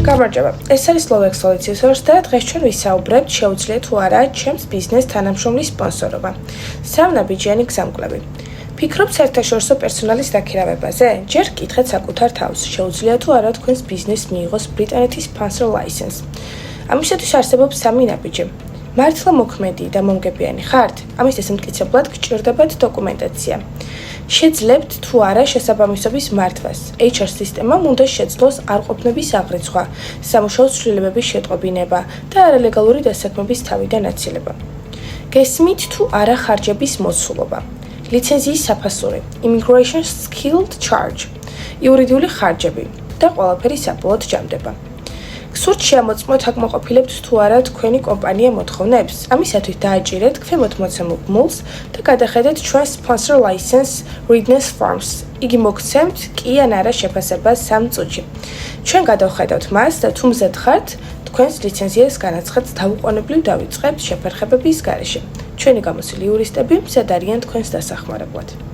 გამარჯობა. ეს არის Slovak Solicitors და დღეს ჩვენ ვისაუბრებთ შეუძლია თუ არა ჩემს ბიზნეს თანამშრომლის სპონსორობა. სამნაბიჯიანი გზამკვლევი. ფიქრობთ საერთაშორისო პერსონალის დაქირავებაზე? ჯერ კითხეთ საკუთარ თავს. შეუძლია თუ არა თქვენს ბიზნესს მიიღოს ბრიტანეთის sponsor license. ამისათვის არსებობს სამი ნაბიჯი. მართლა მოქმედი და მომგებიანი ხართ? ამის დასამტკიცებლად გჭირდებათ დოკუმენტაცია. შეძლებთ თუ არა შესაბამისობის მართვას. HR სისტემამ უნდა შეძლოს არყოფნების აღრიცხვა, სამუშაო ცვლილებების შეტყობინება და არალეგალური დასაქმების თავიდან აცილება. გესმით თუ არა ხარჯების მოცულობა. ლიცენზიის საფასური, immigration skilled charge, იურიდიული ხარჯები და ყველაფერი საბოლოოდ ჯამდება. გსურთ შეამოწმოთ აკმაყოფილებთ თუ არა თქვენი კომპანია მოთხოვნებს? ამისათვის დააჭირეთ ქვემოთ მოცემულ ბმულს და გადახედეთ ჩვენ sponsor license readiness forms. იგი მოგცემთ კი ან არა შეფასება 3 წუთში. ჩვენ გადავხედავთ მას და თუ მზად ხართ, თქვენს ლიცენზიას განაცხადს დაუყოვნებლივ დავიწყებთ შეფერხებების გარეშე. ჩვენი გამოცილი იურისტები მზად არიან თქვენს დასახმარებლად.